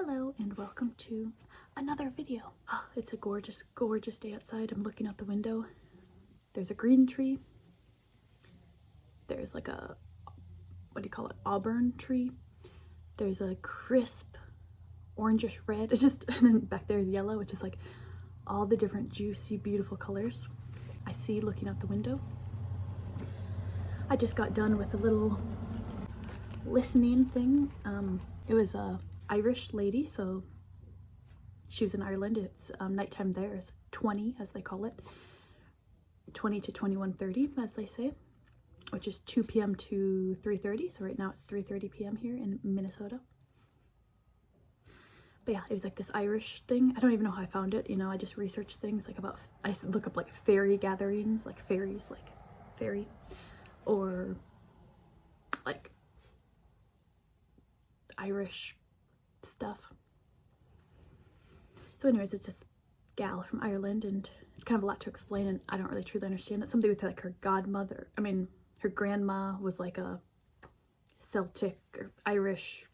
Hello and welcome to another video. It's a gorgeous, gorgeous day outside. I'm looking out the window. There's a green tree. There's like a, what do you call it, auburn tree. There's a crisp orangish red. It's just, and then back there is yellow, which is like all the different juicy, beautiful colors I see looking out the window. I just got done with a little listening thing. It was a Irish lady, so she was in Ireland. It's nighttime there. It's 20, as they call it, 20 to 21:30, as they say, which is 2 p.m. to 3:30. So right now it's 3:30 p.m. here in Minnesota. But yeah, it was like this Irish thing. I don't even know how I found it. You know, I just researched things like about, I look up like fairy gatherings, like fairies, like fairy, or like Irish stuff. So anyways, it's this gal from Ireland, and it's kind of a lot to explain, and I don't really truly understand it. Something with like her godmother, I mean her grandma was like a Celtic or Irish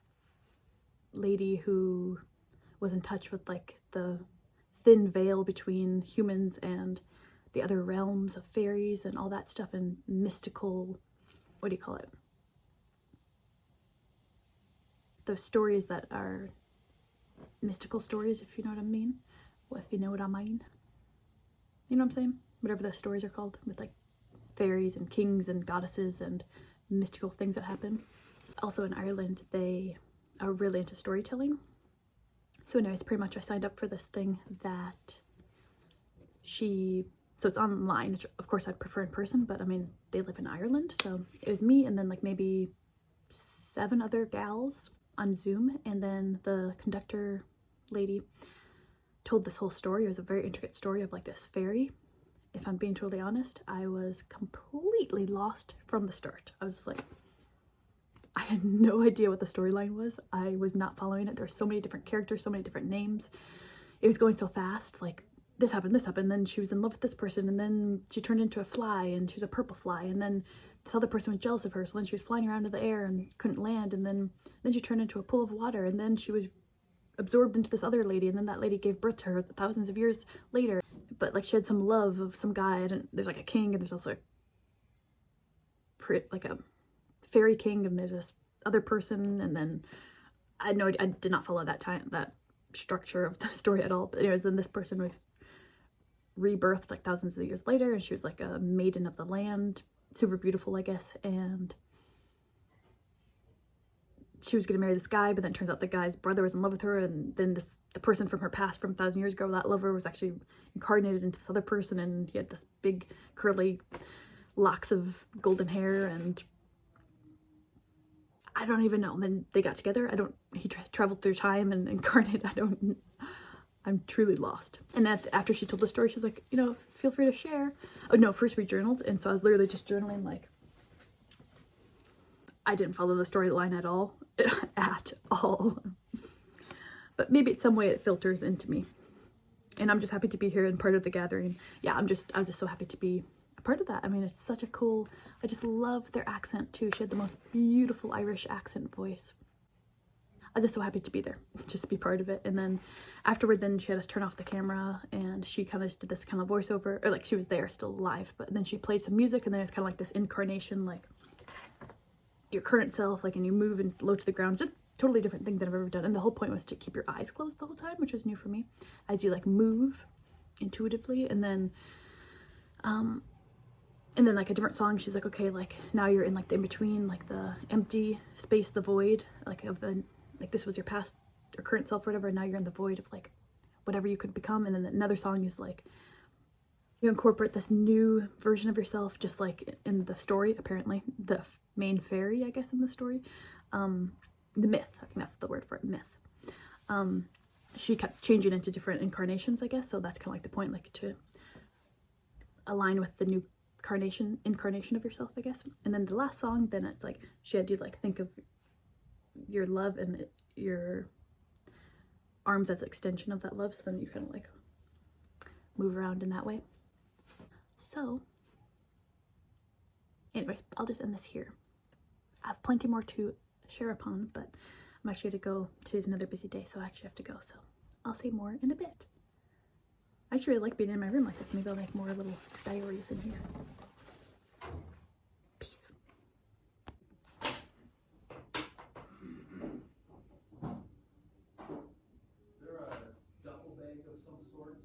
lady who was in touch with like the thin veil between humans and the other realms of fairies and all that stuff, and mystical, what do you call it, those stories that are mystical stories, if you know what I mean. Well, if you know what I mean. You know what I'm saying? Whatever those stories are called, with like fairies and kings and goddesses and mystical things that happen. Also in Ireland, they are really into storytelling. So anyways, pretty much I signed up for this thing that so it's online, which of course I'd prefer in person, but I mean, they live in Ireland. So it was me and then like maybe 7 other gals on Zoom, and then the conductor lady told this whole story. It was a very intricate story of like this fairy. If I'm being totally honest, I was completely lost from the start. I was just like, I had no idea what the storyline was. I was not following it. There were so many different characters, so many different names. It was going so fast, like this happened, then she was in love with this person, and then she turned into a fly, and she was a purple fly, and then this other person was jealous of her, so then she was flying around in the air and couldn't land, and then she turned into a pool of water, and then she was absorbed into this other lady, and then that lady gave birth to her thousands of years later. But like she had some love of some guy, and there's like a king, and there's also like a fairy king, and there's this other person, and then I did not follow that structure of the story at all. But anyways, then this person was rebirthed like thousands of years later, and she was like a maiden of the land, super beautiful, I guess, and she was gonna marry this guy, but then it turns out the guy's brother was in love with her, and then the person from her past from 1,000 years ago, that lover, was actually incarnated into this other person, and he had this big curly locks of golden hair, and I don't even know. And then they got together. He traveled through time and incarnated. I'm truly lost. And then after she told the story, she's like, you know, feel free to share. Oh no, first we journaled, and so I was literally just journaling, like, I didn't follow the storyline at all. At all. But maybe in some way it filters into me. And I'm just happy to be here and part of the gathering. Yeah, I was just so happy to be a part of that. I mean, it's such a cool, I just love their accent too. She had the most beautiful Irish accent voice. I was just so happy to be there, just to be part of it. And then afterward, then she had us turn off the camera, and she kind of just did this kind of voiceover, or like she was there still live, but then she played some music, and then it's kind of like this incarnation, like your current self, like, and you move and low to the ground. It's just totally different thing than I've ever done. And the whole point was to keep your eyes closed the whole time, which was new for me, as you like move intuitively. And then like a different song, she's like, okay, like now you're in like the in-between, like the empty space, the void, like of the, like this was your past or current self or whatever, and now you're in the void of like whatever you could become. And then another song is like, you incorporate this new version of yourself, just like in the story, apparently the main fairy, I guess, in the story, the myth, I think that's the word for it, myth. She kept changing into different incarnations, I guess, so that's kind of like the point, like to align with the new incarnation of yourself, I guess. And then the last song, then it's like she had you like think of your love and your arms as an extension of that love, so then you kind of like move around in that way. So anyways, I'll just end this here. I have plenty more to share upon, but I'm actually going to go. Today's another busy day, so I actually have to go. So I'll say more in a bit. I actually really like being in my room like this. Maybe I'll make more little diaries in here. Peace. Is there a duffel bag of some sort?